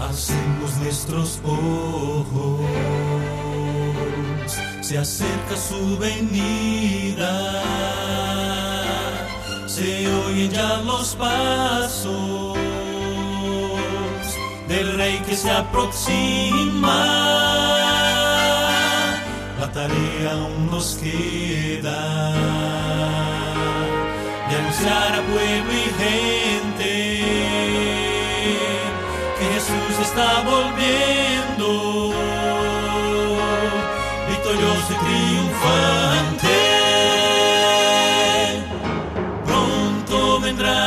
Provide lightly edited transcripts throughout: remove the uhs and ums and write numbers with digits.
Hacemos nuestros ojos, se acerca su venida, se oyen ya los pasos del Rey que se aproxima. La tarea aún nos queda de anunciar a pueblo y gente que Jesús está volviendo, victorioso y triunfante. Pronto vendrá,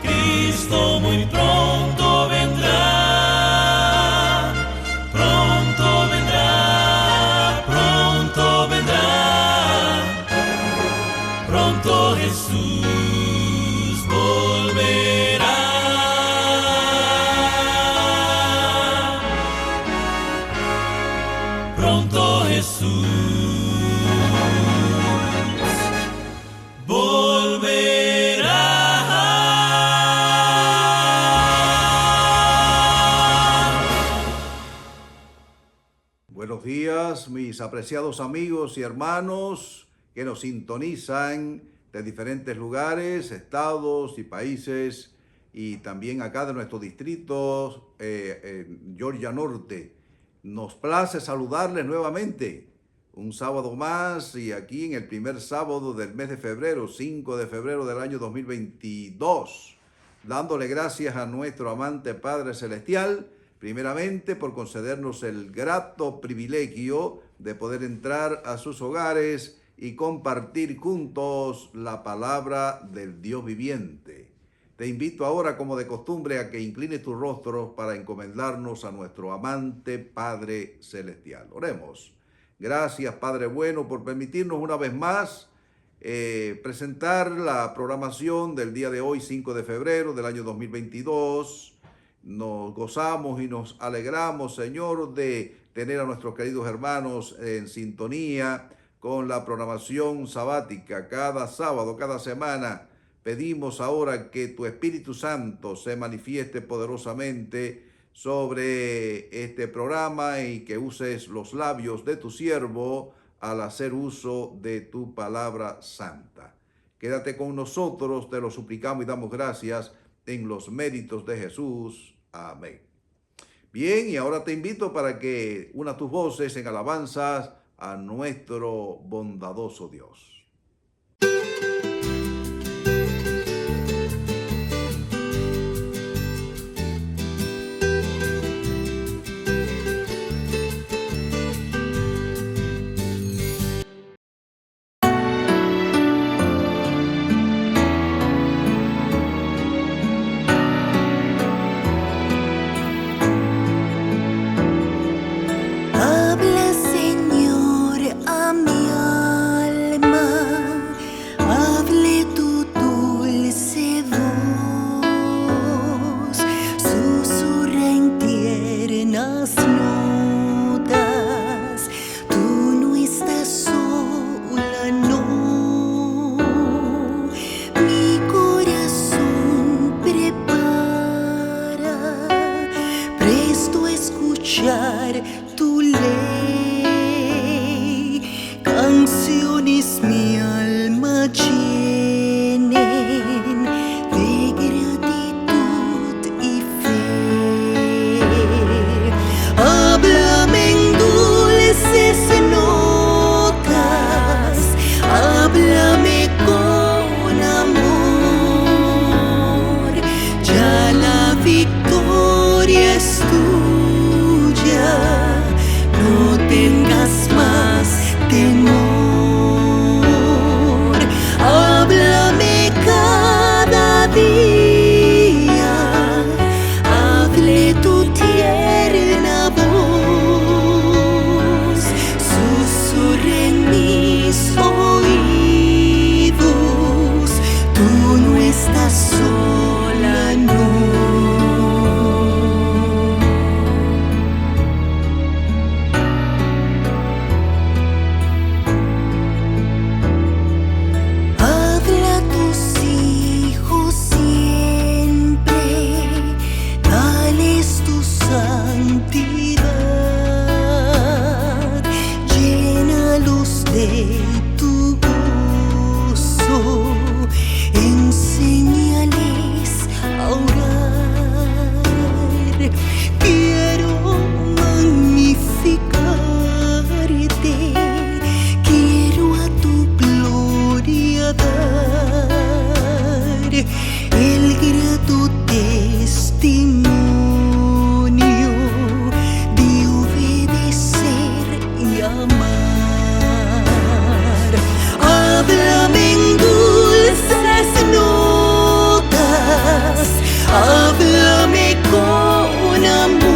Cristo muy pronto vendrá. Pronto vendrá, pronto Jesús volverá. Pronto Jesús volverá. Buenos días, mis apreciados amigos y hermanos que nos sintonizan de diferentes lugares, estados y países, y también acá de nuestro distrito, Georgia Norte. Nos place saludarles nuevamente un sábado más, y aquí en el primer sábado del mes de febrero, 5 de febrero del año 2022, dándole gracias a nuestro amante Padre Celestial, primeramente por concedernos el grato privilegio de poder entrar a sus hogares y compartir juntos la palabra del Dios viviente. Te invito ahora, como de costumbre, a que inclines tu rostro para encomendarnos a nuestro amante Padre Celestial. Oremos. Gracias, Padre bueno, por permitirnos una vez más presentar la programación del día de hoy, 5 de febrero del año 2022. Nos gozamos y nos alegramos, Señor, de tener a nuestros queridos hermanos en sintonía con la programación sabática cada sábado, cada semana. Pedimos ahora que tu Espíritu Santo se manifieste poderosamente sobre este programa y que uses los labios de tu siervo al hacer uso de tu palabra santa. Quédate con nosotros, te lo suplicamos y damos gracias en los méritos de Jesús. Amén. Bien, y ahora te invito para que unas tus voces en alabanzas a nuestro bondadoso Dios. Habla, Señor, a mi alma. tú no estás sola, no. Habla a tus hijos siempre, dales tu santidad, llénalos de tu gozo, enséñales a orar. Quiero magnificarte, quiero a tu gloria dar el grato testimonio de obedecer y amar. Háblame en dulces notas, háblame con amor.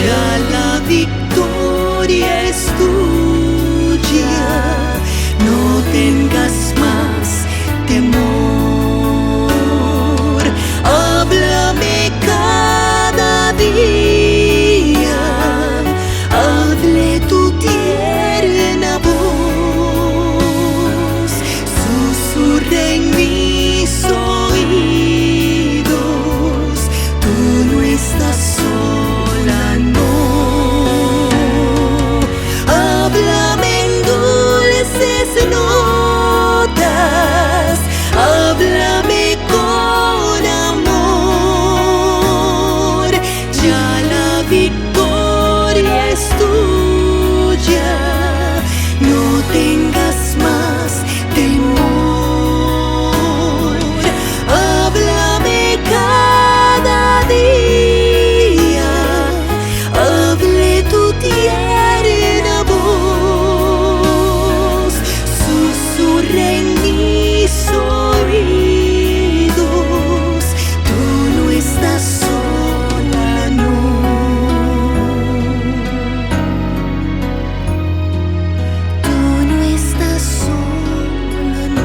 Ya la victoria es tuya, no tengas más temor. Háblame cada día, hable tu tierna voz, susurra en mis oídos, tú no estás sola, no. Háblame en dulces notas, háblame con amor. Ya la victoria es tuya, no tengas más temor. Háblame cada día, hable tu tierna voz, susurra en mis oídos, tú no estás sola, no. Tú no estás sola, no.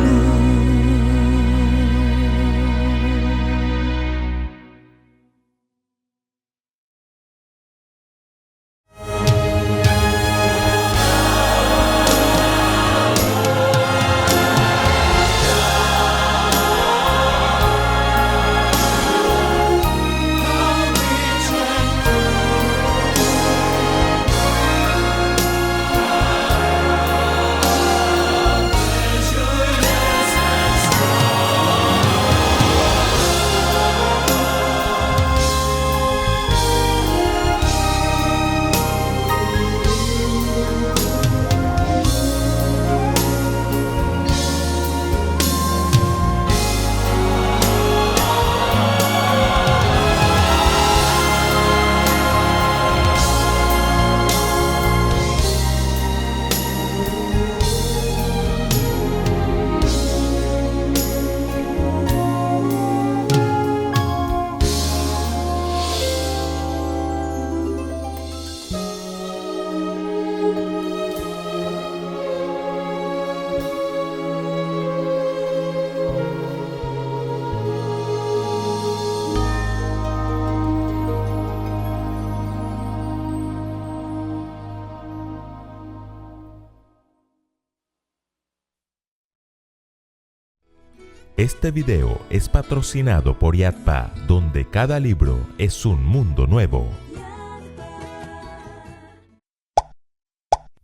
Este video es patrocinado por Yadpa, donde cada libro es un mundo nuevo.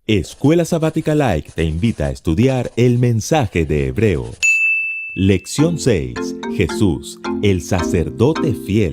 Escuela Sabática Like te invita a estudiar el mensaje de Hebreos. Lección 6. Jesús, el sacerdote fiel.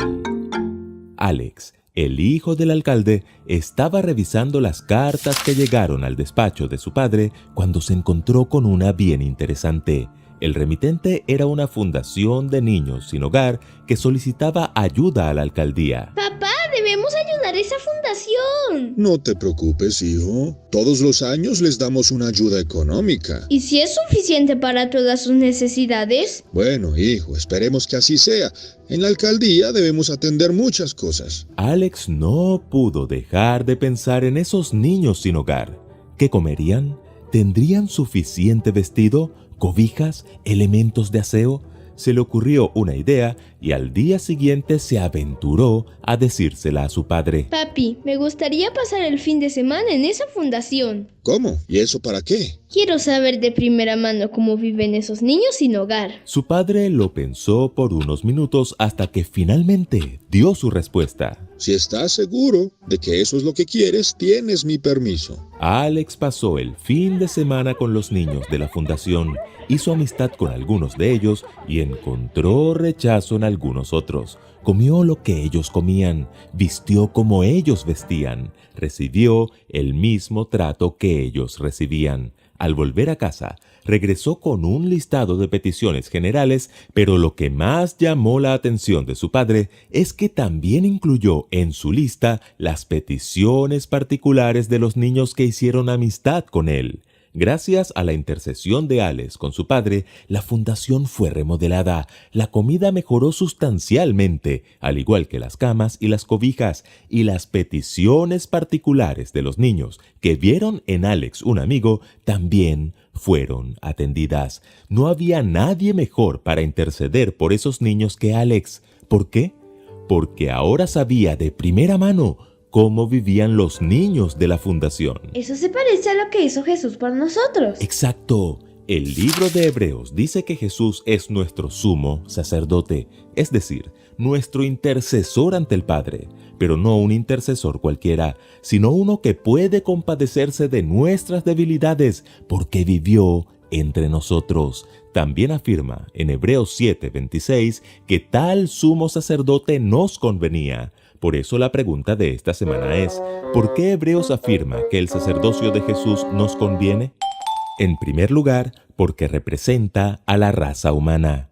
Alex, el hijo del alcalde, estaba revisando las cartas que llegaron al despacho de su padre cuando se encontró con una bien interesante. El remitente era una fundación de niños sin hogar que solicitaba ayuda a la alcaldía. Papá, debemos ayudar a esa fundación. No te preocupes, hijo. Todos los años les damos una ayuda económica. ¿Y si es suficiente para todas sus necesidades? Bueno, hijo, esperemos que así sea. En la alcaldía debemos atender muchas cosas. Alex no pudo dejar de pensar en esos niños sin hogar. ¿Qué comerían? ¿Tendrían suficiente vestido? cobijas, elementos de aseo. Se le ocurrió una idea y al día siguiente se aventuró a decírsela a su padre. Papi, me gustaría pasar el fin de semana en esa fundación. ¿Cómo? ¿Y eso para qué? Quiero saber de primera mano cómo viven esos niños sin hogar. Su padre lo pensó por unos minutos hasta que finalmente dio su respuesta. Si estás seguro de que eso es lo que quieres, tienes mi permiso. Alex pasó el fin de semana con los niños de la fundación, hizo amistad con algunos de ellos y encontró rechazo en algunos otros. Comió lo que ellos comían, vistió como ellos vestían, recibió el mismo trato que ellos recibían. Al volver a casa, regresó con un listado de peticiones generales, pero lo que más llamó la atención de su padre es que también incluyó en su lista las peticiones particulares de los niños que hicieron amistad con él. Gracias a la intercesión de Alex con su padre, la fundación fue remodelada, la comida mejoró sustancialmente, al igual que las camas y las cobijas, y las peticiones particulares de los niños que vieron en Alex un amigo también fueron atendidas. No había nadie mejor para interceder por esos niños que Alex. ¿Por qué? Porque ahora sabía de primera mano cómo vivían los niños de la fundación. Eso se parece a lo que hizo Jesús por nosotros. Exacto. El libro de Hebreos dice que Jesús es nuestro sumo sacerdote, es decir, nuestro intercesor ante el Padre, pero no un intercesor cualquiera, sino uno que puede compadecerse de nuestras debilidades porque vivió entre nosotros. También afirma en Hebreos 7:26 que tal sumo sacerdote nos convenía. Por eso la pregunta de esta semana es, ¿por qué Hebreos afirma que el sacerdocio de Jesús nos conviene? En primer lugar, porque representa a la raza humana.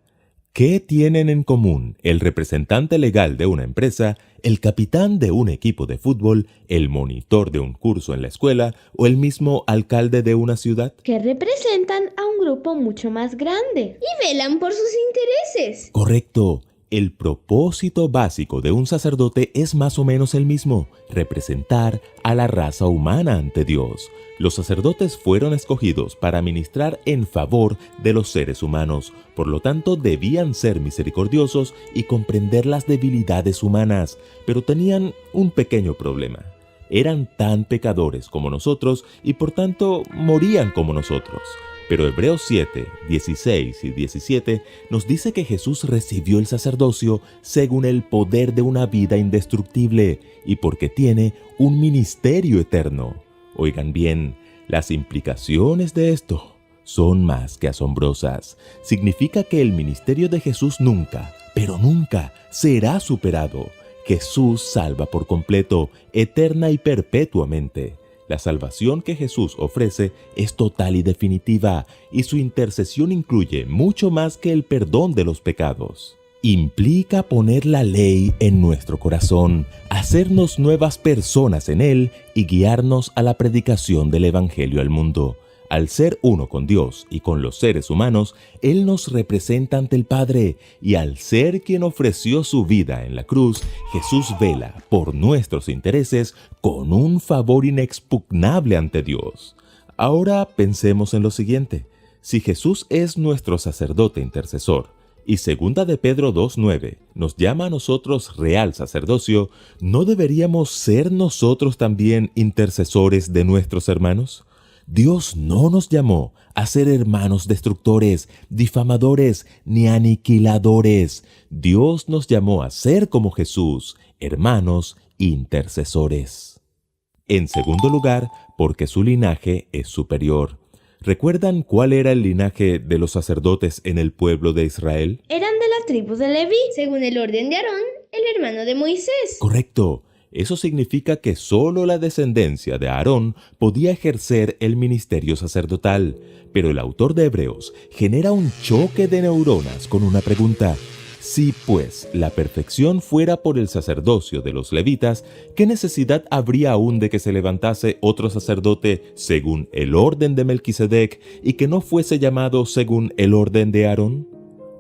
¿Qué tienen en común el representante legal de una empresa, el capitán de un equipo de fútbol, el monitor de un curso en la escuela o el mismo alcalde de una ciudad? Que representan a un grupo mucho más grande y velan por sus intereses. Correcto. El propósito básico de un sacerdote es más o menos el mismo, representar a la raza humana ante Dios. Los sacerdotes fueron escogidos para ministrar en favor de los seres humanos, por lo tanto debían ser misericordiosos y comprender las debilidades humanas, pero tenían un pequeño problema. Eran tan pecadores como nosotros y por tanto morían como nosotros. Pero Hebreos 7, 16 y 17 nos dice que Jesús recibió el sacerdocio según el poder de una vida indestructible y porque tiene un ministerio eterno. Oigan bien, las implicaciones de esto son más que asombrosas. Significa que el ministerio de Jesús nunca, pero nunca será superado. Jesús salva por completo, eterna y perpetuamente. La salvación que Jesús ofrece es total y definitiva, y su intercesión incluye mucho más que el perdón de los pecados. Implica poner la ley en nuestro corazón, hacernos nuevas personas en él y guiarnos a la predicación del Evangelio al mundo. Al ser uno con Dios y con los seres humanos, Él nos representa ante el Padre, y al ser quien ofreció su vida en la cruz, Jesús vela por nuestros intereses con un favor inexpugnable ante Dios. Ahora pensemos en lo siguiente. Si Jesús es nuestro sacerdote intercesor, y 2 de Pedro 2:9 nos llama a nosotros real sacerdocio, ¿no deberíamos ser nosotros también intercesores de nuestros hermanos? Dios no nos llamó a ser hermanos destructores, difamadores, ni aniquiladores. Dios nos llamó a ser como Jesús, hermanos intercesores. En segundo lugar, porque su linaje es superior. ¿Recuerdan cuál era el linaje de los sacerdotes en el pueblo de Israel? Eran de la tribu de Leví, según el orden de Aarón, el hermano de Moisés. Correcto. Eso significa que solo la descendencia de Aarón podía ejercer el ministerio sacerdotal. Pero el autor de Hebreos genera un choque de neuronas con una pregunta. Si, pues, la perfección fuera por el sacerdocio de los levitas, ¿qué necesidad habría aún de que se levantase otro sacerdote según el orden de Melquisedec y que no fuese llamado según el orden de Aarón?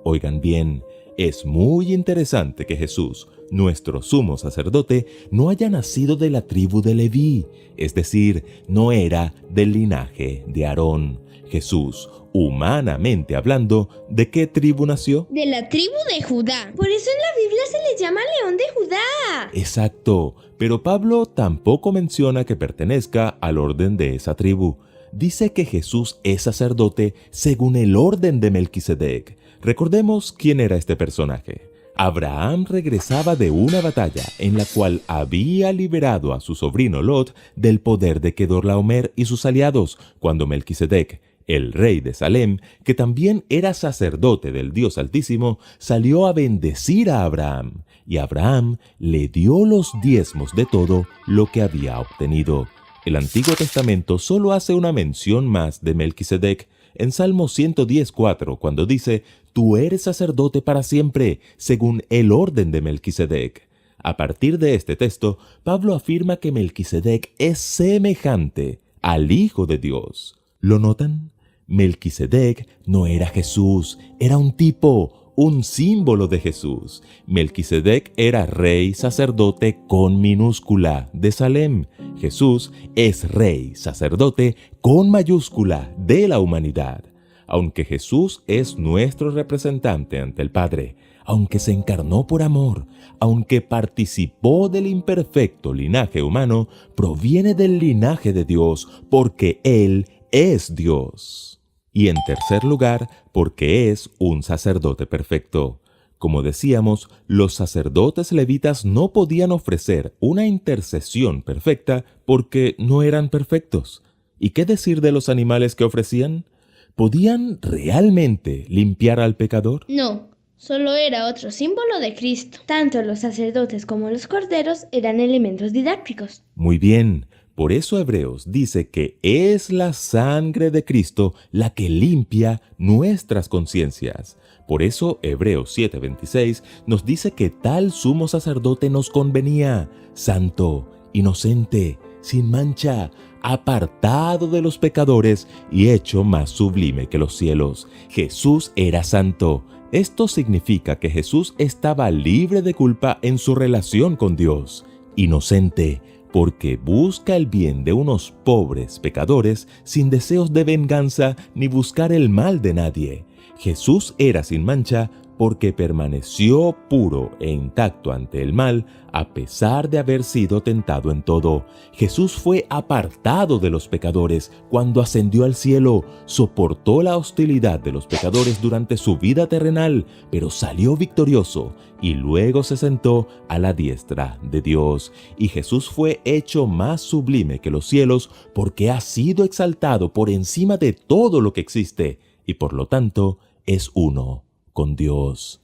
Oigan bien, es muy interesante que Jesús, nuestro sumo sacerdote, no haya nacido de la tribu de Leví, es decir, no era del linaje de Aarón. Jesús, humanamente hablando, ¿de qué tribu nació? De la tribu de Judá. Por eso en la Biblia se le llama León de Judá. Exacto, pero Pablo tampoco menciona que pertenezca al orden de esa tribu. Dice que Jesús es sacerdote según el orden de Melquisedec. Recordemos quién era este personaje. Abraham regresaba de una batalla en la cual había liberado a su sobrino Lot del poder de Kedorlaomer y sus aliados, cuando Melquisedec, el rey de Salem, que también era sacerdote del Dios Altísimo, salió a bendecir a Abraham, y Abraham le dio los diezmos de todo lo que había obtenido. El Antiguo Testamento solo hace una mención más de Melquisedec en Salmo 110:4, cuando dice: «Tú eres sacerdote para siempre, según el orden de Melquisedec». A partir de este texto, Pablo afirma que Melquisedec es semejante al Hijo de Dios. ¿Lo notan? Melquisedec no era Jesús, era un tipo, un símbolo de Jesús. Melquisedec era rey sacerdote con minúscula de Salem. Jesús es rey sacerdote con mayúscula de la humanidad. Aunque Jesús es nuestro representante ante el Padre, aunque se encarnó por amor, aunque participó del imperfecto linaje humano, proviene del linaje de Dios, porque Él es Dios. Y en tercer lugar, porque es un sacerdote perfecto. Como decíamos, los sacerdotes levitas no podían ofrecer una intercesión perfecta porque no eran perfectos. ¿Y qué decir de los animales que ofrecían? ¿Podían realmente limpiar al pecador? No, solo era otro símbolo de Cristo. Tanto los sacerdotes como los corderos eran elementos didácticos. Muy bien. Por eso Hebreos dice que es la sangre de Cristo la que limpia nuestras conciencias. Por eso Hebreos 7:26 nos dice que tal sumo sacerdote nos convenía, santo, inocente, sin mancha, apartado de los pecadores y hecho más sublime que los cielos. Jesús era santo. Esto significa que Jesús estaba libre de culpa en su relación con Dios. Inocente, porque busca el bien de unos pobres pecadores sin deseos de venganza ni buscar el mal de nadie. Jesús era sin mancha porque permaneció puro e intacto ante el mal a pesar de haber sido tentado en todo. Jesús fue apartado de los pecadores cuando ascendió al cielo, soportó la hostilidad de los pecadores durante su vida terrenal, pero salió victorioso y luego se sentó a la diestra de Dios. Y Jesús fue hecho más sublime que los cielos porque ha sido exaltado por encima de todo lo que existe y por lo tanto es uno con Dios.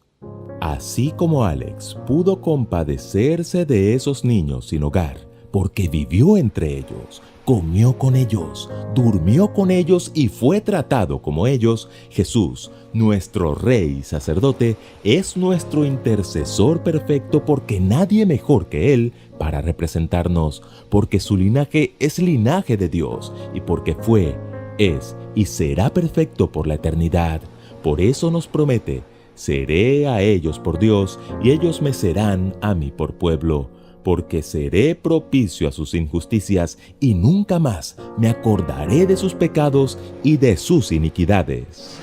Así como Alex pudo compadecerse de esos niños sin hogar, porque vivió entre ellos, comió con ellos, durmió con ellos y fue tratado como ellos, Jesús, nuestro Rey y sacerdote, es nuestro intercesor perfecto porque nadie mejor que Él para representarnos, porque su linaje es linaje de Dios y porque fue, es y será perfecto por la eternidad. Por eso nos promete: seré a ellos por Dios y ellos me serán a mí por pueblo, porque seré propicio a sus injusticias y nunca más me acordaré de sus pecados y de sus iniquidades.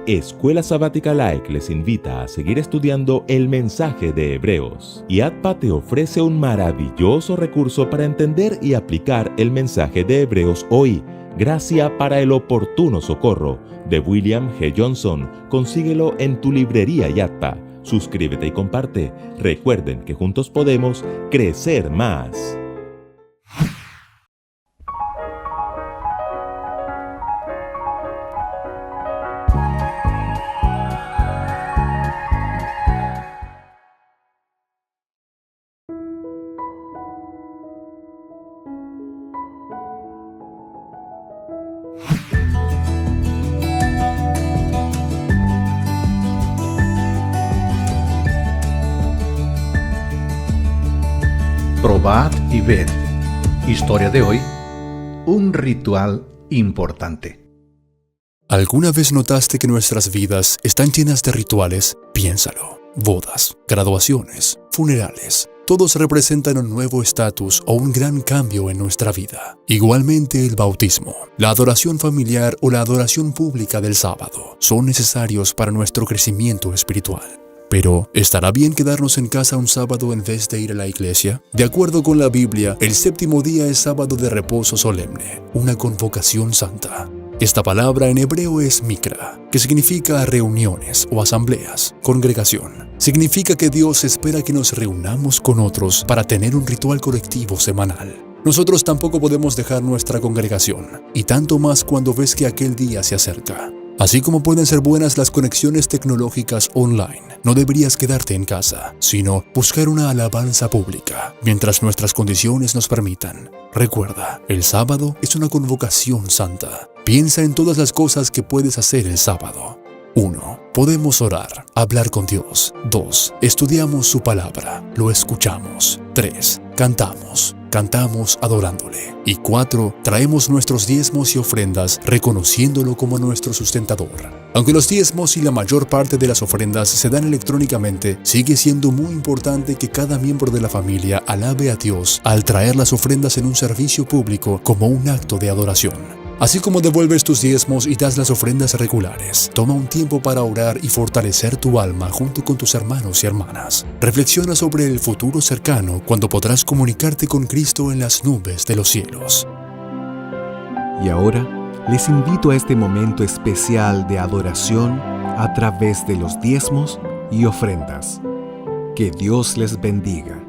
Escuela Sabática Like les invita a seguir estudiando el mensaje de Hebreos, y ADPA te ofrece un maravilloso recurso para entender y aplicar el mensaje de Hebreos hoy. Gracia para el oportuno socorro, de William G. Johnson. Consíguelo en tu librería YATPA. Suscríbete y comparte. Recuerden que juntos podemos crecer más. Probad y ved. Historia de hoy: un ritual importante. ¿Alguna vez notaste que nuestras vidas están llenas de rituales? Piénsalo. Bodas, graduaciones, funerales, Todos representan un nuevo estatus o un gran cambio en nuestra vida. Igualmente el bautismo, la adoración familiar o la adoración pública del sábado son necesarios para nuestro crecimiento espiritual. Pero, ¿estará bien quedarnos en casa un sábado en vez de ir a la iglesia? De acuerdo con la Biblia, el séptimo día es sábado de reposo solemne, una convocación santa. Esta palabra en hebreo es mikra, que significa reuniones o asambleas, congregación. Significa que Dios espera que nos reunamos con otros para tener un ritual colectivo semanal. Nosotros tampoco podemos dejar nuestra congregación, y tanto más cuando ves que aquel día se acerca. Así como pueden ser buenas las conexiones tecnológicas online, no deberías quedarte en casa, sino buscar una alabanza pública, mientras nuestras condiciones nos permitan. Recuerda, el sábado es una convocación santa. Piensa en todas las cosas que puedes hacer el sábado. 1. Podemos orar, hablar con Dios. 2. Estudiamos su palabra, lo escuchamos. 3. Cantamos adorándole. Y 4. Traemos nuestros diezmos y ofrendas reconociéndolo como nuestro sustentador. Aunque los diezmos y la mayor parte de las ofrendas se dan electrónicamente, sigue siendo muy importante que cada miembro de la familia alabe a Dios al traer las ofrendas en un servicio público como un acto de adoración. Así como devuelves tus diezmos y das las ofrendas regulares, toma un tiempo para orar y fortalecer tu alma junto con tus hermanos y hermanas. Reflexiona sobre el futuro cercano cuando podrás comunicarte con Cristo en las nubes de los cielos. Y ahora, les invito a este momento especial de adoración a través de los diezmos y ofrendas. Que Dios les bendiga.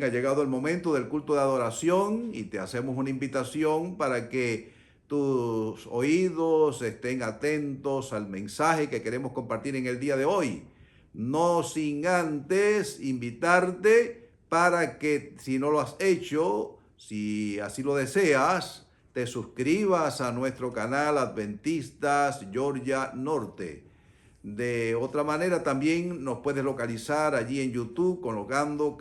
ha llegado el momento del culto de adoración y te hacemos una invitación para que tus oídos estén atentos al mensaje que queremos compartir en el día de hoy. No sin antes invitarte para que, si no lo has hecho, si así lo deseas, te suscribas a nuestro canal Adventistas Georgia Norte. De otra manera, también nos puedes localizar allí en YouTube colocando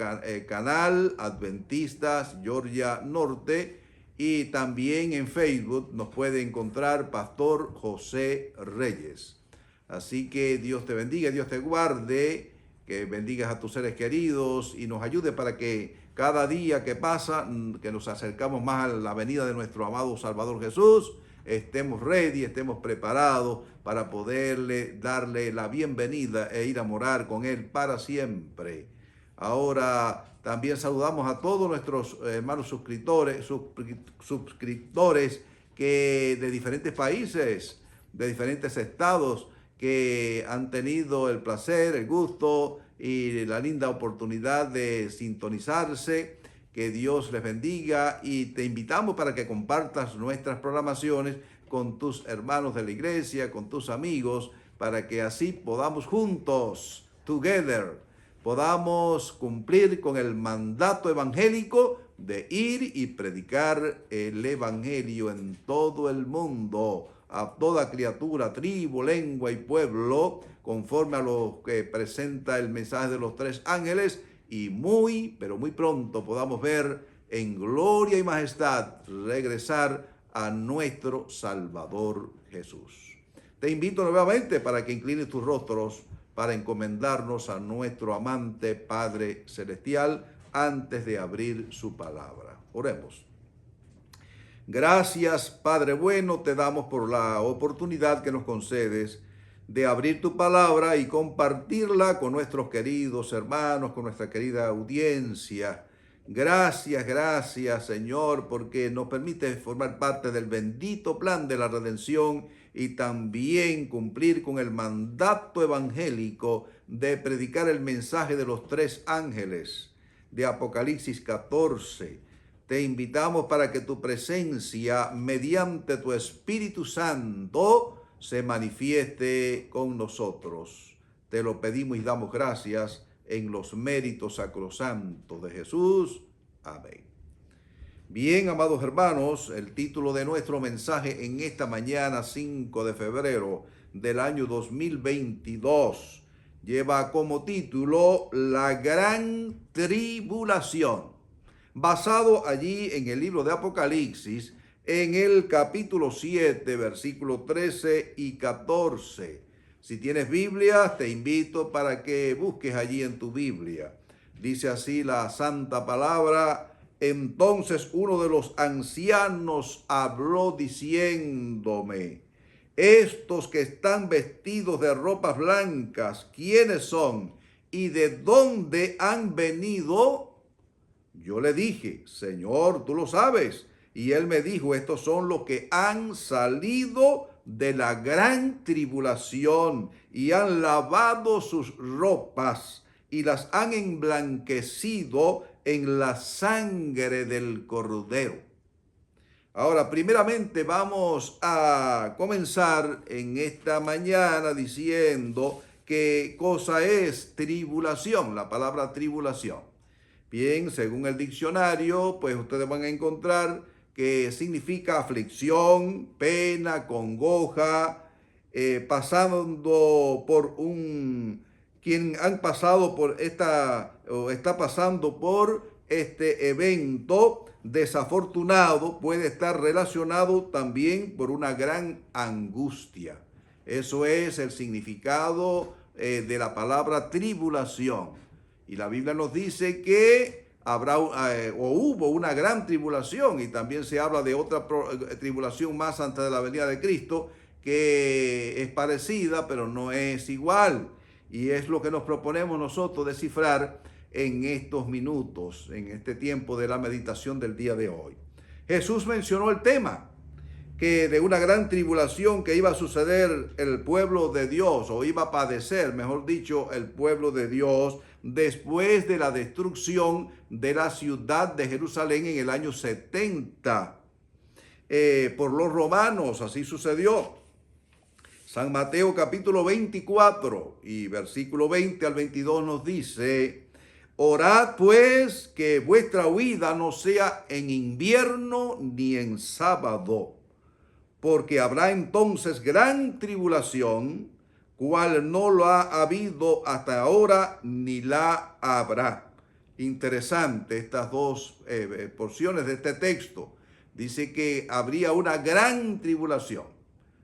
canal Adventistas Georgia Norte, y también en Facebook nos puede encontrar Pastor José Reyes. Así que Dios te bendiga, Dios te guarde, que bendigas a tus seres queridos y nos ayude para que cada día que pasa, que nos acercamos más a la venida de nuestro amado Salvador Jesús, estemos ready, estemos preparados para poderle darle la bienvenida e ir a morar con Él para siempre. Ahora también saludamos a todos nuestros hermanos suscriptores que de diferentes países, de diferentes estados, que han tenido el placer, el gusto y la linda oportunidad de sintonizarse. Que Dios les bendiga y te invitamos para que compartas nuestras programaciones con tus hermanos de la iglesia, con tus amigos, para que así podamos juntos, together, podamos cumplir con el mandato evangélico de ir y predicar el evangelio en todo el mundo, a toda criatura, tribu, lengua y pueblo, conforme a lo que presenta el mensaje de los tres ángeles, y muy, pero muy pronto podamos ver en gloria y majestad regresar a nuestro Salvador Jesús. Te invito nuevamente para que inclines tus rostros para encomendarnos a nuestro amante Padre Celestial antes de abrir su palabra. Oremos. Gracias, Padre bueno, te damos por la oportunidad que nos concedes de abrir tu palabra y compartirla con nuestros queridos hermanos, con nuestra querida audiencia. Gracias, gracias, Señor, porque nos permite formar parte del bendito plan de la redención y también cumplir con el mandato evangélico de predicar el mensaje de los tres ángeles de Apocalipsis 14. Te invitamos para que tu presencia, mediante tu Espíritu Santo, se manifieste con nosotros. Te lo pedimos y damos gracias en los méritos sacrosantos de Jesús. Amén. Bien, amados hermanos, el título de nuestro mensaje en esta mañana, 5 de febrero del año 2022, lleva como título La Gran Tribulación, basado allí en el libro de Apocalipsis, en el capítulo 7, versículos 13 y 14. Si tienes Biblia, te invito para que busques allí en tu Biblia. Dice así la santa palabra: entonces uno de los ancianos habló diciéndome: estos que están vestidos de ropas blancas, ¿quiénes son? ¿Y de dónde han venido? Yo le dije: Señor, tú lo sabes. Y él me dijo: estos son los que han salido de la gran tribulación y han lavado sus ropas y las han emblanquecido en la sangre del Cordero. Ahora, primeramente vamos a comenzar en esta mañana diciendo qué cosa es tribulación, la palabra tribulación. Bien, según el diccionario, pues ustedes van a encontrar que significa aflicción, pena, congoja, pasando por quien han pasado por o está pasando por este evento desafortunado, puede estar relacionado también por una gran angustia. Eso es el significado de la palabra tribulación. Y la Biblia nos dice que habrá hubo una gran tribulación, y también se habla de otra tribulación más antes de la venida de Cristo, que es parecida, pero no es igual. Y es lo que nos proponemos nosotros descifrar en estos minutos, en este tiempo de la meditación del día de hoy. Jesús mencionó el tema que de una gran tribulación que iba a suceder el pueblo de Dios, o iba a padecer, mejor dicho, el pueblo de Dios, después de la destrucción de la ciudad de Jerusalén en el año 70 por los romanos. Así sucedió. San Mateo capítulo 24 y versículo 20 al 22 nos dice: orad pues que vuestra huida no sea en invierno ni en sábado, porque habrá entonces gran tribulación, cual no lo ha habido hasta ahora ni la habrá. Interesante estas dos porciones de este texto. Dice que habría una gran tribulación.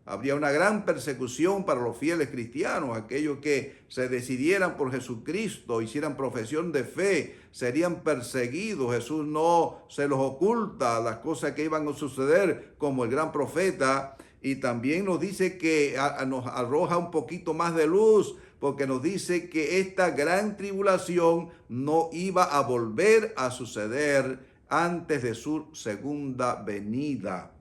Habría una gran persecución para los fieles cristianos, aquellos que se decidieran por Jesucristo, hicieran profesión de fe, serían perseguidos. Jesús no se los oculta las cosas que iban a suceder como el gran profeta. Y también nos dice que nos arroja un poquito más de luz, porque nos dice que esta gran tribulación no iba a volver a suceder antes de su segunda venida.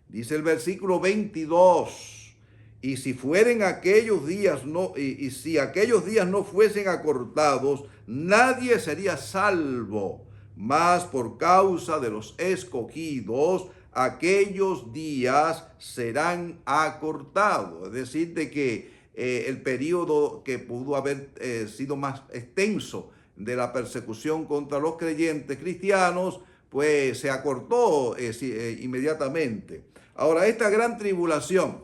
Dice el versículo 22, y si fueren aquellos días y si aquellos días no fuesen acortados, nadie sería salvo, mas por causa de los escogidos, aquellos días serán acortados. Es decir, de que el periodo que pudo haber sido más extenso de la persecución contra los creyentes cristianos, pues se acortó inmediatamente. Ahora, esta gran tribulación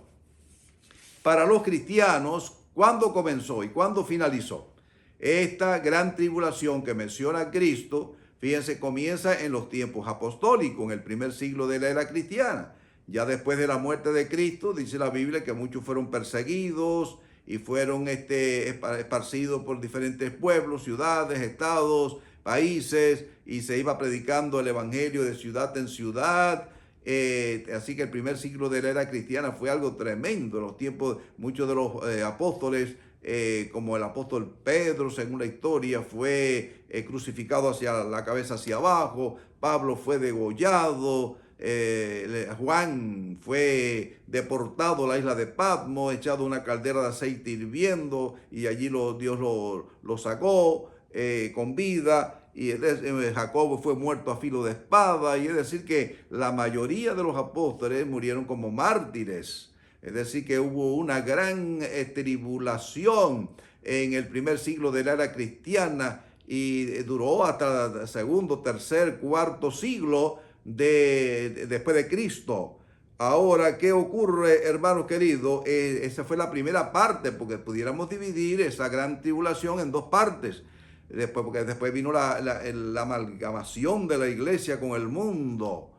para los cristianos, ¿cuándo comenzó y cuándo finalizó? Esta gran tribulación que menciona Cristo, fíjense, comienza en los tiempos apostólicos, en el primer siglo de la era cristiana. Ya después de la muerte de Cristo, dice la Biblia que muchos fueron perseguidos y fueron esparcidos por diferentes pueblos, ciudades, estados, países, y se iba predicando el evangelio de ciudad en ciudad. Así que el primer siglo de la era cristiana fue algo tremendo. En los tiempos, muchos de los apóstoles, como el apóstol Pedro, según la historia, fue crucificado hacia la cabeza hacia abajo. Pablo fue degollado. Juan fue deportado a la isla de Patmos, echado a una caldera de aceite hirviendo, y allí Dios lo sacó con vida. Y Jacobo fue muerto a filo de espada, y es decir que la mayoría de los apóstoles murieron como mártires. Es decir que hubo una gran tribulación en el primer siglo de la era cristiana, y duró hasta el segundo, tercer, cuarto siglo después de Cristo. Ahora, ¿qué ocurre, hermanos queridos? Esa fue la primera parte, porque pudiéramos dividir esa gran tribulación en dos partes. Porque después vino la amalgamación de la iglesia con el mundo.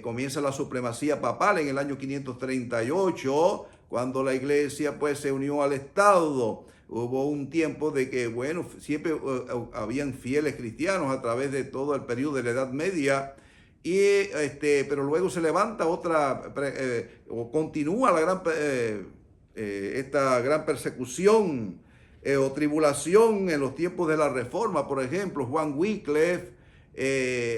Comienza la supremacía papal en el año 538, cuando la iglesia pues se unió al Estado. Hubo un tiempo de que, bueno, siempre habían fieles cristianos a través de todo el periodo de la Edad Media, pero luego se levanta otra, o continúa esta gran persecución o tribulación en los tiempos de la Reforma. Por ejemplo, Juan Wycliffe,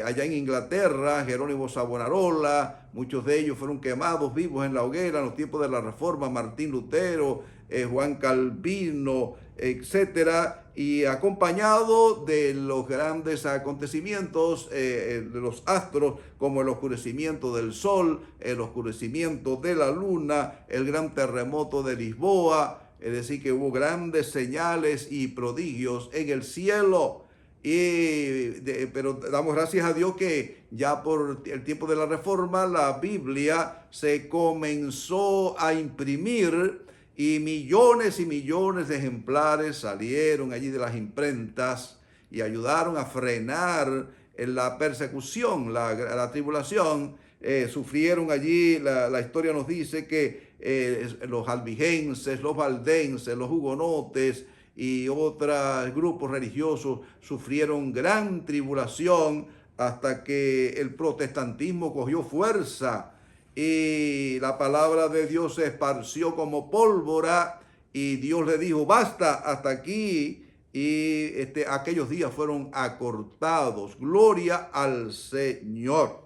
allá en Inglaterra, Jerónimo Savonarola, muchos de ellos fueron quemados vivos en la hoguera en los tiempos de la Reforma. Martín Lutero, Juan Calvino, etcétera, y acompañado de los grandes acontecimientos de los astros, como el oscurecimiento del sol, el oscurecimiento de la luna, el gran terremoto de Lisboa. Es decir, que hubo grandes señales y prodigios en el cielo. Pero damos gracias a Dios que ya por el tiempo de la Reforma la Biblia se comenzó a imprimir, y millones de ejemplares salieron allí de las imprentas y ayudaron a frenar la persecución, la tribulación. Sufrieron allí, la historia nos dice que los albigenses, los valdenses, los hugonotes y otros grupos religiosos sufrieron gran tribulación hasta que el protestantismo cogió fuerza y la palabra de Dios se esparció como pólvora, y Dios le dijo: basta, hasta aquí. Y aquellos días fueron acortados. Gloria al Señor.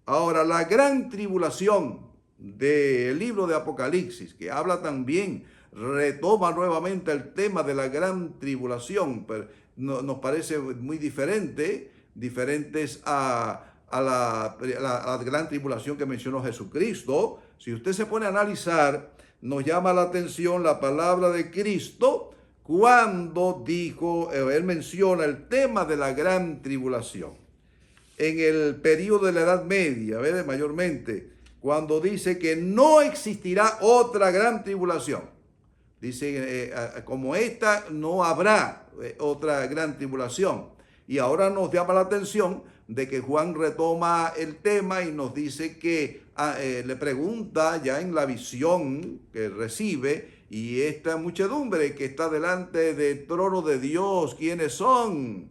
Ahora, la gran tribulación del libro de Apocalipsis, que habla también, retoma nuevamente el tema de la gran tribulación, pero nos parece muy diferentes a la gran tribulación que mencionó Jesucristo. Si usted se pone a analizar, nos llama la atención la palabra de Cristo cuando él menciona el tema de la gran tribulación. En el periodo de la Edad Media, ¿ves? Mayormente, cuando dice que no existirá otra gran tribulación. Dice, como esta no habrá otra gran tribulación. Y ahora nos llama la atención de que Juan retoma el tema y nos dice que le pregunta ya en la visión que recibe, y esta muchedumbre que está delante del trono de Dios, ¿quiénes son?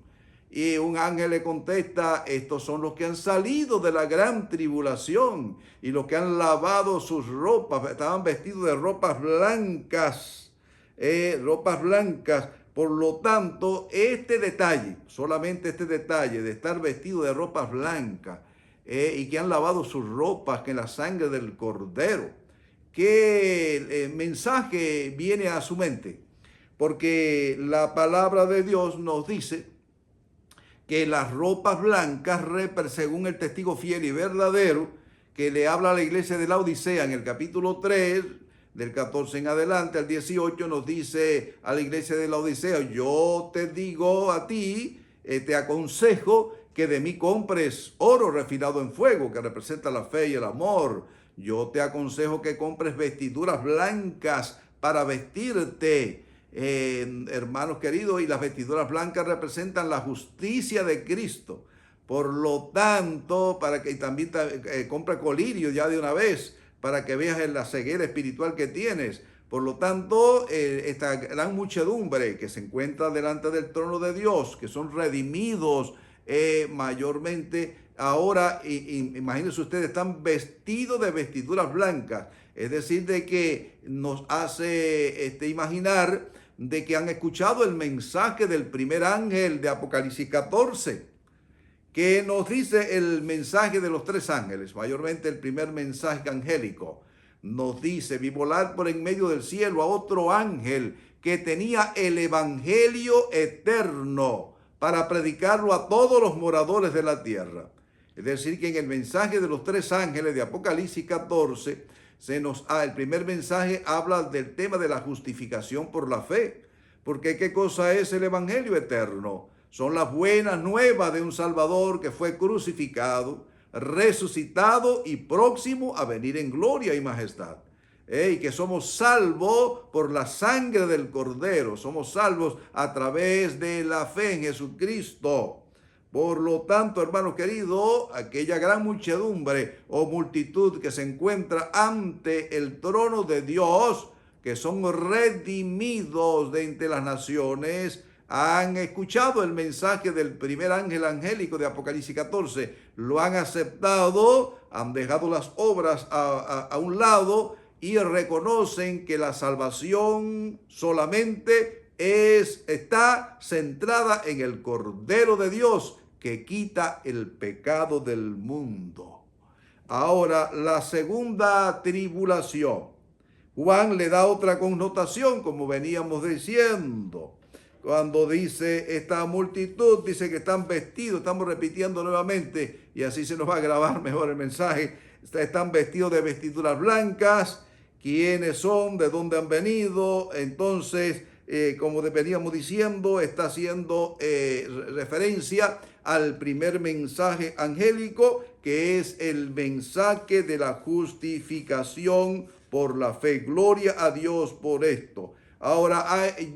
Y un ángel le contesta, estos son los que han salido de la gran tribulación y los que han lavado sus ropas, estaban vestidos de ropas blancas, Por lo tanto, solamente este detalle de estar vestido de ropas blancas y que han lavado sus ropas con la sangre del Cordero, ¿qué mensaje viene a su mente? Porque la palabra de Dios nos dice que las ropas blancas, según el testigo fiel y verdadero, que le habla a la iglesia de la Odisea en el capítulo 3, del 14 en adelante al 18, nos dice a la iglesia de la Odisea, yo te digo a ti, te aconsejo que de mí compres oro refinado en fuego, que representa la fe y el amor. Yo te aconsejo que compres vestiduras blancas para vestirte. Hermanos queridos, y las vestiduras blancas representan la justicia de Cristo. Por lo tanto, para que también compra colirio ya de una vez, para que veas la ceguera espiritual que tienes. Por lo tanto, esta gran muchedumbre que se encuentra delante del trono de Dios, que son redimidos mayormente, ahora, imagínense ustedes, están vestidos de vestiduras blancas. Es decir, de que nos hace imaginar de que han escuchado el mensaje del primer ángel de Apocalipsis 14, que nos dice el mensaje de los tres ángeles, mayormente el primer mensaje angélico. Nos dice, vi volar por en medio del cielo a otro ángel que tenía el evangelio eterno para predicarlo a todos los moradores de la tierra. Es decir, que en el mensaje de los tres ángeles de Apocalipsis 14, el primer mensaje habla del tema de la justificación por la fe. Porque ¿qué cosa es el evangelio eterno? Son las buenas nuevas de un Salvador que fue crucificado, resucitado y próximo a venir en gloria y majestad. Y que somos salvos por la sangre del Cordero. Somos salvos a través de la fe en Jesucristo. Por lo tanto, hermanos queridos, aquella gran muchedumbre o multitud que se encuentra ante el trono de Dios, que son redimidos de entre las naciones, han escuchado el mensaje del primer ángel angélico de Apocalipsis 14, lo han aceptado, han dejado las obras a un lado y reconocen que la salvación solamente está centrada en el Cordero de Dios que quita el pecado del mundo. Ahora, la segunda tribulación. Juan le da otra connotación, como veníamos diciendo. Cuando dice esta multitud, dice que están vestidos, estamos repitiendo nuevamente, y así se nos va a grabar mejor el mensaje. Están vestidos de vestiduras blancas. ¿Quiénes son? ¿De dónde han venido? Entonces, como veníamos diciendo, está haciendo referencia al primer mensaje angélico, que es el mensaje de la justificación por la fe. Gloria a Dios por esto. Ahora,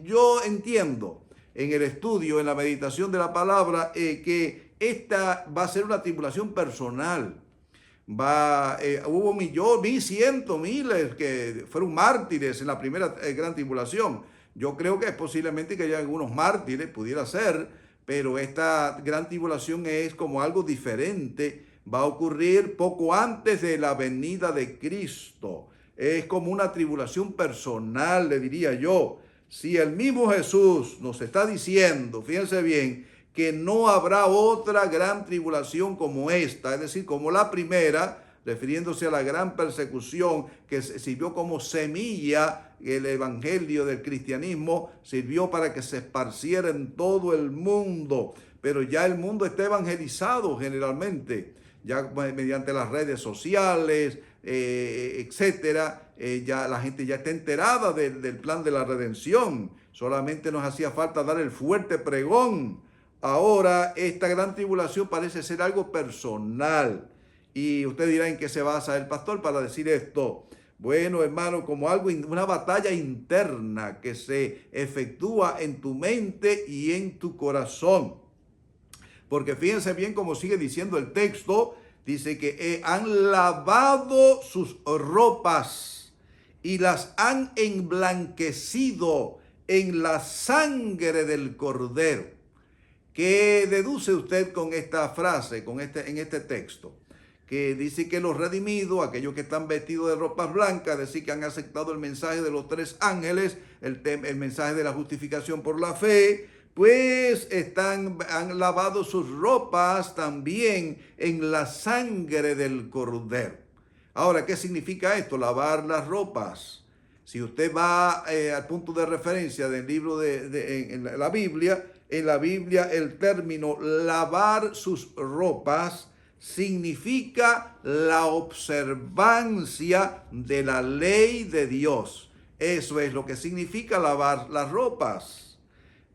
yo entiendo en el estudio, en la meditación de la palabra, que esta va a ser una tribulación personal. Hubo miles que fueron mártires en la primera gran tribulación. Yo creo que posiblemente que haya algunos mártires, pudiera ser, pero esta gran tribulación es como algo diferente. Va a ocurrir poco antes de la venida de Cristo. Es como una tribulación personal, le diría yo. Si el mismo Jesús nos está diciendo, fíjense bien, que no habrá otra gran tribulación como esta, es decir, como la primera, refiriéndose a la gran persecución que sirvió como semilla. El evangelio del cristianismo sirvió para que se esparciera en todo el mundo, pero ya el mundo está evangelizado generalmente, ya mediante las redes sociales, etcétera. Ya la gente ya está enterada del plan de la redención. Solamente nos hacía falta dar el fuerte pregón. Ahora esta gran tribulación parece ser algo personal. Y usted dirá, ¿en qué se basa el pastor para decir esto? Bueno, hermano, como algo, una batalla interna que se efectúa en tu mente y en tu corazón. Porque fíjense bien cómo sigue diciendo el texto. Dice que han lavado sus ropas y las han emblanquecido en la sangre del Cordero. ¿Qué deduce usted con esta frase, en este texto? Que dice que los redimidos, aquellos que están vestidos de ropas blancas, es decir, que han aceptado el mensaje de los 3 ángeles, el mensaje de la justificación por la fe, pues han lavado sus ropas también en la sangre del Cordero. Ahora, ¿qué significa esto? Lavar las ropas. Si usted va al punto de referencia del libro en la Biblia, el término lavar sus ropas significa la observancia de la ley de Dios. Eso es lo que significa lavar las ropas.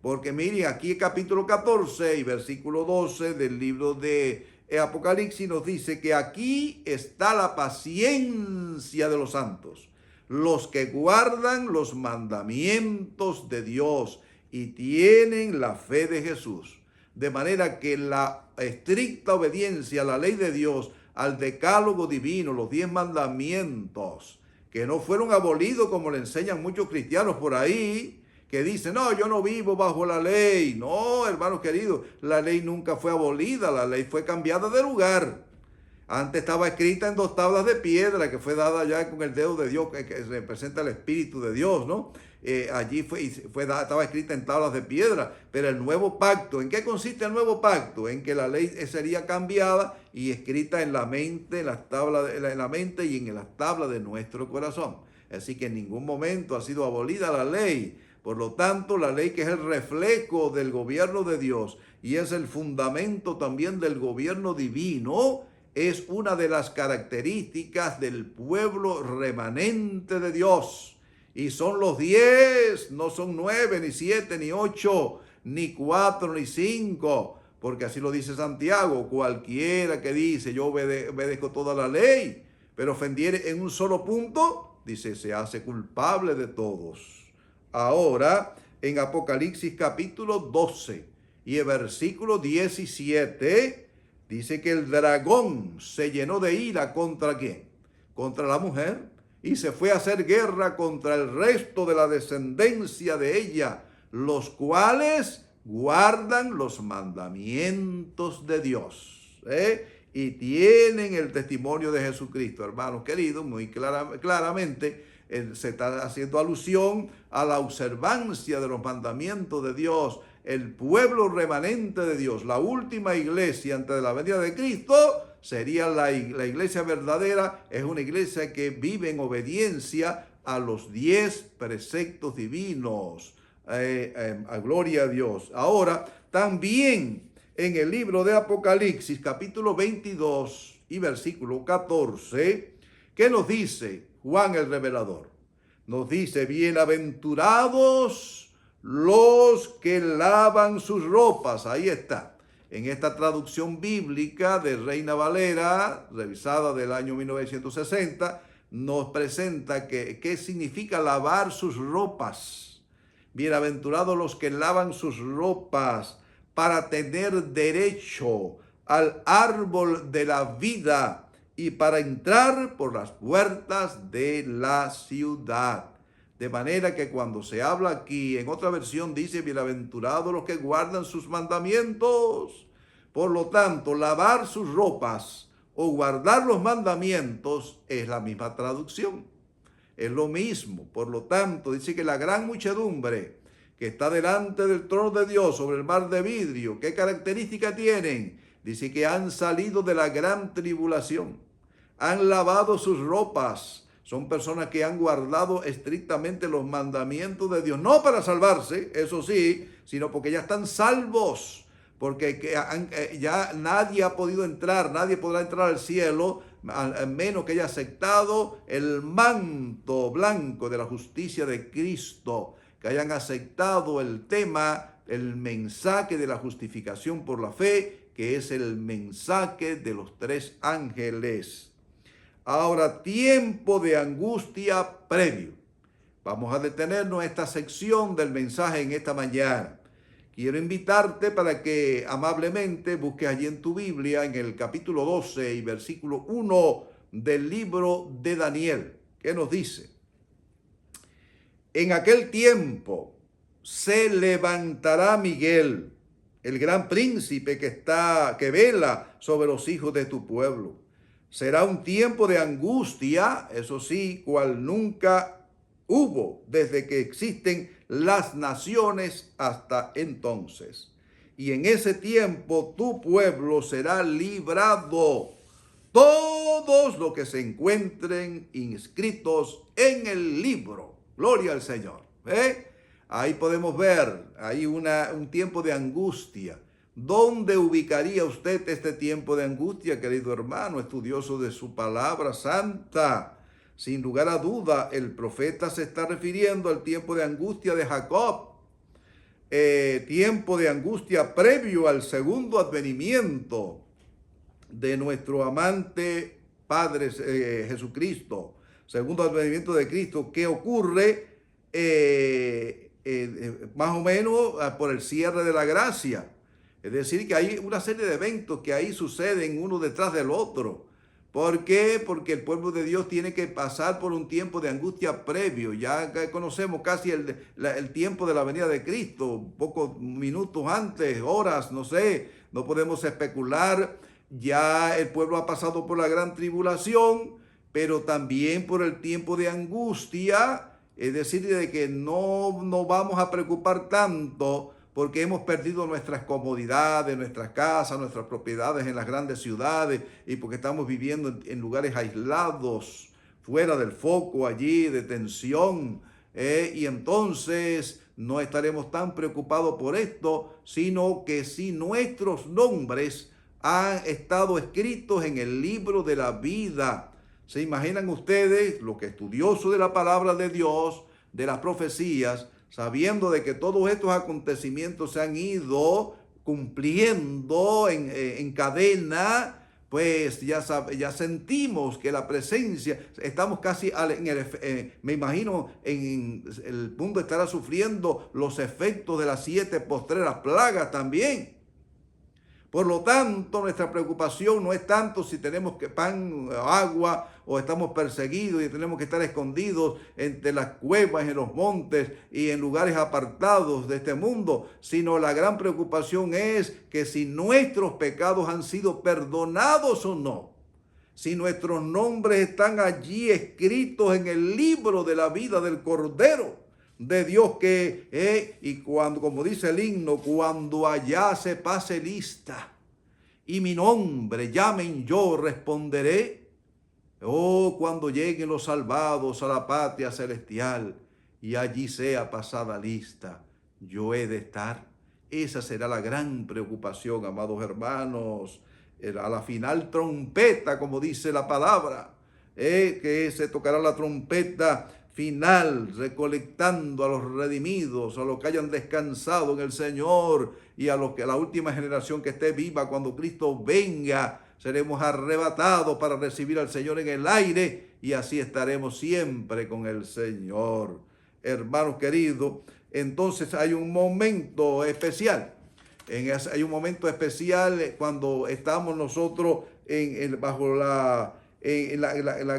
Porque miren, aquí el capítulo 14 y versículo 12 del libro de Apocalipsis nos dice que aquí está la paciencia de los santos, los que guardan los mandamientos de Dios y tienen la fe de Jesús. De manera que la estricta obediencia a la ley de Dios, al decálogo divino, los 10 mandamientos, que no fueron abolidos como le enseñan muchos cristianos por ahí, que dicen, no, yo no vivo bajo la ley. No, hermanos queridos, la ley nunca fue abolida, la ley fue cambiada de lugar. Antes estaba escrita en 2 tablas de piedra, que fue dada ya con el dedo de Dios, que representa el Espíritu de Dios, ¿no? Allí estaba escrita en tablas de piedra. Pero el nuevo pacto, ¿en qué consiste el nuevo pacto? En que la ley sería cambiada y escrita en la mente, en la mente y en las tablas de nuestro corazón. Así que en ningún momento ha sido abolida la ley. Por lo tanto, la ley, que es el reflejo del gobierno de Dios y es el fundamento también del gobierno divino, es una de las características del pueblo remanente de Dios. Y son los 10, no son 9, ni 7, ni 8, ni 4, ni 5, porque así lo dice Santiago. Cualquiera que dice, yo obedezco toda la ley, pero ofendiere en un solo punto, dice, se hace culpable de todos. Ahora, en Apocalipsis capítulo 12 y el versículo 17, dice que el dragón se llenó de ira ¿contra quién? Contra la mujer, y se fue a hacer guerra contra el resto de la descendencia de ella, los cuales guardan los mandamientos de Dios, y tienen el testimonio de Jesucristo. Hermanos queridos, muy claramente se está haciendo alusión a la observancia de los mandamientos de Dios. El pueblo remanente de Dios, la última iglesia antes de la venida de Cristo, sería la iglesia verdadera. Es una iglesia que vive en obediencia a los 10 preceptos divinos. A gloria a Dios. Ahora, también en el libro de Apocalipsis, capítulo 22 y versículo 14, ¿qué nos dice Juan el revelador? Nos dice, bienaventurados los que lavan sus ropas. Ahí está. En esta traducción bíblica de Reina Valera, revisada del año 1960, nos presenta qué significa lavar sus ropas. Bienaventurados los que lavan sus ropas para tener derecho al árbol de la vida y para entrar por las puertas de la ciudad. De manera que cuando se habla aquí, en otra versión dice, bienaventurados los que guardan sus mandamientos. Por lo tanto, lavar sus ropas o guardar los mandamientos es la misma traducción. Es lo mismo. Por lo tanto, dice que la gran muchedumbre que está delante del trono de Dios sobre el mar de vidrio, ¿qué característica tienen? Dice que han salido de la gran tribulación. han lavado sus ropas. Son personas que han guardado estrictamente los mandamientos de Dios, no para salvarse, eso sí, sino porque ya están salvos, porque ya nadie ha podido entrar, nadie podrá entrar al cielo, a menos que haya aceptado el manto blanco de la justicia de Cristo, que hayan aceptado el tema, el mensaje de la justificación por la fe, que es el mensaje de los 3 ángeles. Ahora, tiempo de angustia previo. Vamos a detenernos en esta sección del mensaje en esta mañana. Quiero invitarte para que amablemente busques allí en tu Biblia, en el capítulo 12 y versículo 1 del libro de Daniel, que nos dice: en aquel tiempo se levantará Miguel, el gran príncipe que vela sobre los hijos de tu pueblo. Será un tiempo de angustia, eso sí, cual nunca hubo desde que existen las naciones hasta entonces. Y en ese tiempo tu pueblo será librado, todos los que se encuentren inscritos en el libro. Gloria al Señor. Ahí podemos ver, hay un tiempo de angustia. ¿Dónde ubicaría usted este tiempo de angustia, querido hermano, estudioso de su palabra santa? Sin lugar a duda, el profeta se está refiriendo al tiempo de angustia de Jacob, tiempo de angustia previo al segundo advenimiento de nuestro amante Padre Jesucristo, segundo advenimiento de Cristo, que ocurre más o menos por el cierre de la gracia. Es decir, que hay una serie de eventos que ahí suceden uno detrás del otro. ¿Por qué? Porque el pueblo de Dios tiene que pasar por un tiempo de angustia previo. Ya conocemos casi el tiempo de la venida de Cristo, pocos minutos antes, horas, no sé, no podemos especular. Ya el pueblo ha pasado por la gran tribulación, pero también por el tiempo de angustia, es decir, de que no vamos a preocupar tanto porque hemos perdido nuestras comodidades, nuestras casas, nuestras propiedades en las grandes ciudades y porque estamos viviendo en lugares aislados, fuera del foco allí de tensión, y entonces no estaremos tan preocupados por esto, sino que si nuestros nombres han estado escritos en el libro de la vida. ¿Se imaginan ustedes, los que estudiosos de la palabra de Dios, de las profecías, sabiendo de que todos estos acontecimientos se han ido cumpliendo en cadena, pues ya sentimos que la presencia, estamos casi me imagino en el mundo estará sufriendo los efectos de las 7 postreras plagas también. Por lo tanto, nuestra preocupación no es tanto si tenemos pan, agua, o estamos perseguidos y tenemos que estar escondidos entre las cuevas, en los montes y en lugares apartados de este mundo, sino la gran preocupación es que si nuestros pecados han sido perdonados o no, si nuestros nombres están allí escritos en el libro de la vida del Cordero de Dios, y cuando, como dice el himno, cuando allá se pase lista y mi nombre llamen, yo responderé. Oh, cuando lleguen los salvados a la patria celestial y allí sea pasada lista, yo he de estar. Esa será la gran preocupación, amados hermanos, a la final trompeta, como dice la palabra, que se tocará la trompeta final, recolectando a los redimidos, a los que hayan descansado en el Señor y a los que la última generación que esté viva cuando Cristo venga. Seremos arrebatados para recibir al Señor en el aire y así estaremos siempre con el Señor. Hermanos queridos, entonces hay un momento especial. Hay un momento especial cuando estamos nosotros bajo la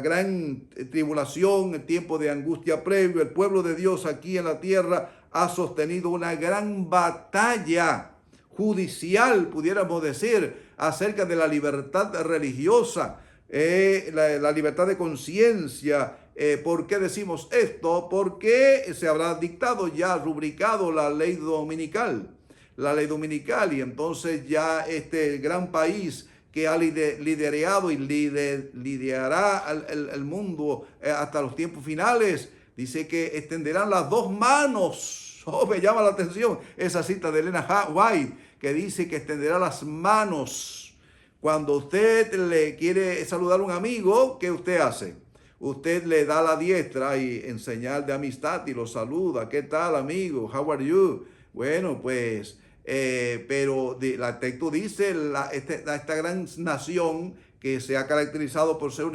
gran tribulación, el tiempo de angustia previo. El pueblo de Dios aquí en la tierra ha sostenido una gran batalla judicial, pudiéramos decir, acerca de la libertad religiosa, la libertad de conciencia. ¿Por qué decimos esto? Porque se habrá dictado ya, rubricado la ley dominical, y entonces ya este gran país que ha liderado y liderará el mundo hasta los tiempos finales. Dice que extenderán las dos manos. Oh, me llama la atención esa cita de Elena White, que dice que extenderá las manos. Cuando usted le quiere saludar a un amigo, ¿qué usted hace? Usted le da la diestra y en señal de amistad y lo saluda. ¿Qué tal, amigo? How are you? Bueno, pues, pero el texto dice, esta gran nación que se ha caracterizado por ser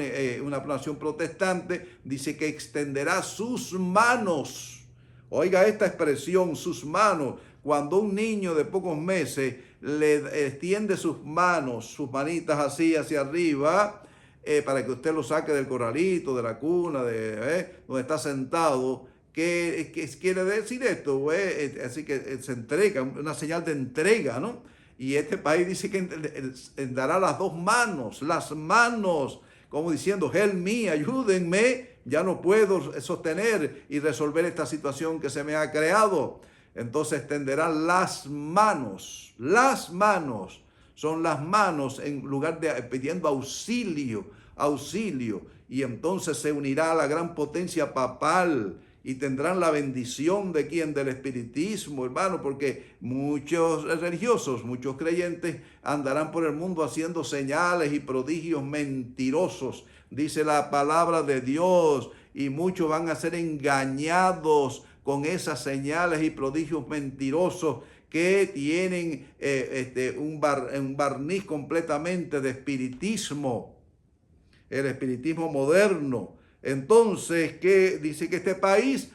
una nación protestante, dice que extenderá sus manos. Oiga esta expresión, sus manos. Cuando un niño de pocos meses le extiende sus manos, sus manitas así hacia arriba, para que usted lo saque del corralito, de la cuna, donde está sentado. ¿Qué quiere decir esto? Así que se entrega, una señal de entrega, ¿no? Y este país dice que dará las manos, como diciendo, help me, ayúdenme, ya no puedo sostener y resolver esta situación que se me ha creado. Entonces extenderán las manos, son las manos en lugar de pidiendo auxilio, y entonces se unirá a la gran potencia papal y tendrán la bendición de quién, del espiritismo, hermano, porque muchos religiosos, muchos creyentes andarán por el mundo haciendo señales y prodigios mentirosos, dice la palabra de Dios, y muchos van a ser engañados con esas señales y prodigios mentirosos que tienen un barniz completamente de espiritismo, el espiritismo moderno. Entonces, ¿qué dice? Que este país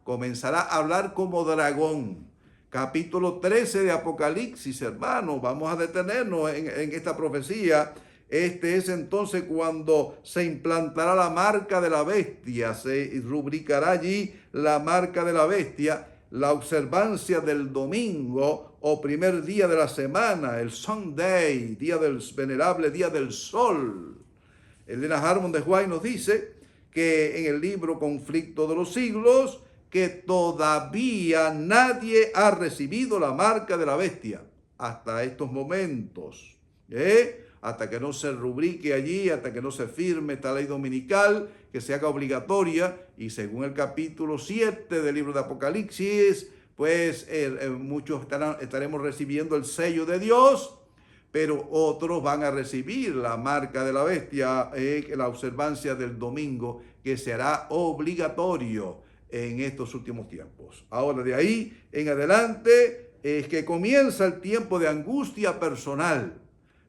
comenzará a hablar como dragón. Capítulo 13 de Apocalipsis, hermano, vamos a detenernos en esta profecía. Este es entonces cuando se implantará la marca de la bestia, se rubricará allí la marca de la bestia, la observancia del domingo o primer día de la semana, el Sunday, venerable día del sol. Elena Harmon de White nos dice que en el libro Conflicto de los Siglos, que todavía nadie ha recibido la marca de la bestia hasta estos momentos, hasta que no se rubrique allí, hasta que no se firme esta ley dominical, que se haga obligatoria, y según el capítulo 7 del libro de Apocalipsis, pues muchos estaremos recibiendo el sello de Dios, pero otros van a recibir la marca de la bestia, la observancia del domingo, que será obligatorio en estos últimos tiempos. Ahora, de ahí en adelante es que comienza el tiempo de angustia personal,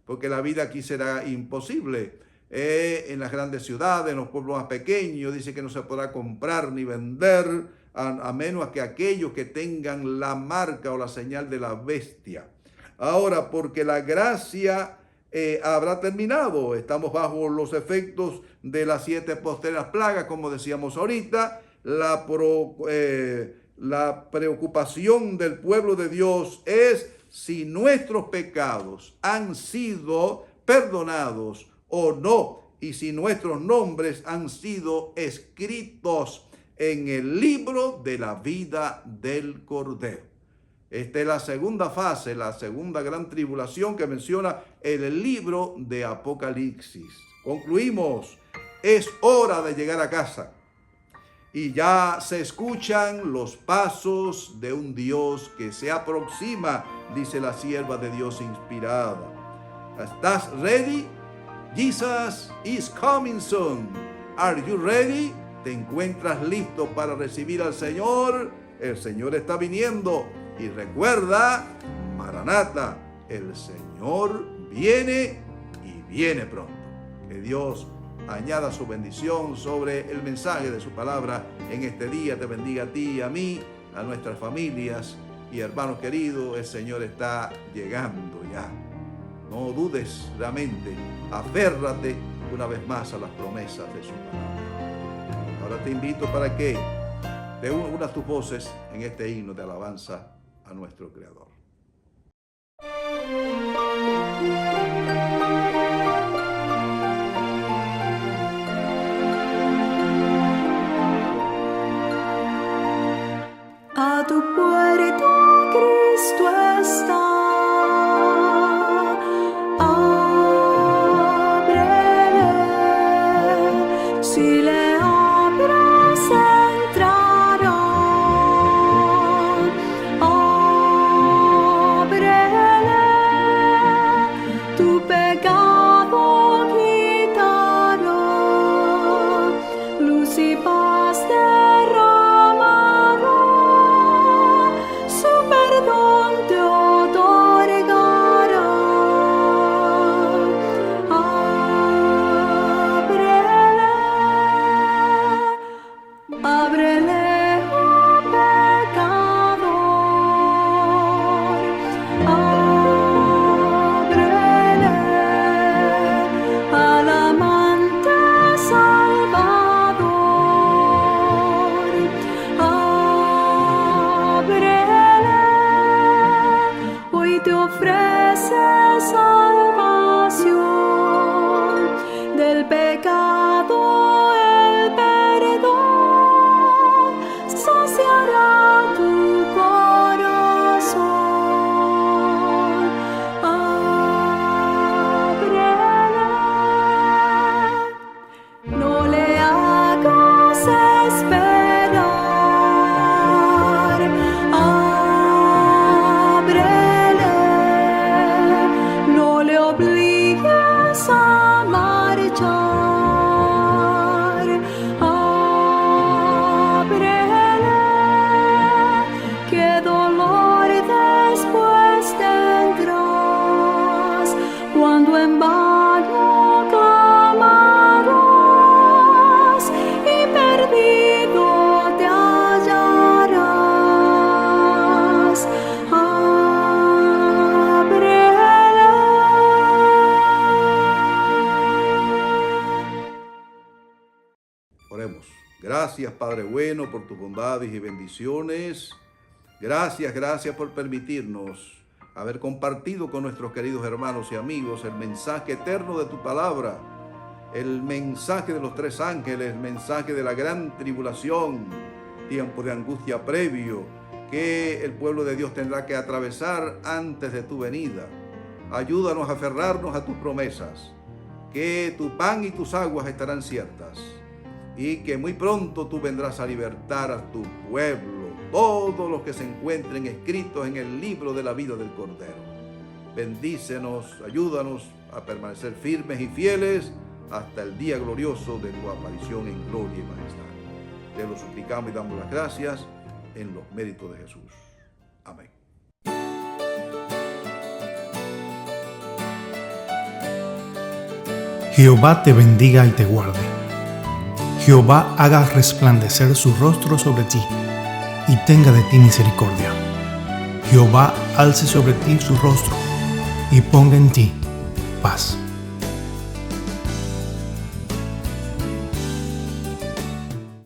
porque la vida aquí será imposible. En las grandes ciudades, en los pueblos más pequeños, dice que no se podrá comprar ni vender, a menos que aquellos que tengan la marca o la señal de la bestia. Ahora, porque la gracia habrá terminado, estamos bajo los efectos de las 7 postreras plagas, como decíamos ahorita. La preocupación del pueblo de Dios es si nuestros pecados han sido perdonados o no, y si nuestros nombres han sido escritos en el libro de la vida del Cordero. Esta es la segunda fase, la segunda gran tribulación que menciona el libro de Apocalipsis. Concluimos, es hora de llegar a casa. Y ya se escuchan los pasos de un Dios que se aproxima, dice la sierva de Dios inspirada. ¿Estás ready? Jesus is coming soon. Are you ready? ¿Te encuentras listo para recibir al Señor? El Señor está viniendo. Y recuerda, Maranata, el Señor viene y viene pronto. Que Dios añada su bendición sobre el mensaje de su palabra en este día. Te bendiga a ti, a mí, a nuestras familias y hermanos queridos. El Señor está llegando ya. No dudes realmente, aférrate una vez más a las promesas de su palabra. Ahora te invito para que te unas tus voces en este himno de alabanza a nuestro Creador. A tu puerta Cristo está. Padre bueno, por tus bondades y bendiciones. Gracias por permitirnos haber compartido con nuestros queridos hermanos y amigos el mensaje eterno de tu palabra, el mensaje de los tres ángeles, el mensaje de la gran tribulación, tiempo de angustia previo que el pueblo de Dios tendrá que atravesar antes de tu venida. Ayúdanos a aferrarnos a tus promesas, que tu pan y tus aguas estarán ciertas y que muy pronto tú vendrás a libertar a tu pueblo, todos los que se encuentren escritos en el libro de la vida del Cordero. Bendícenos, ayúdanos a permanecer firmes y fieles hasta el día glorioso de tu aparición en gloria y majestad. Te lo suplicamos y damos las gracias en los méritos de Jesús. Amén. Jehová te bendiga y te guarde. Jehová haga resplandecer su rostro sobre ti y tenga de ti misericordia. Jehová alce sobre ti su rostro y ponga en ti paz.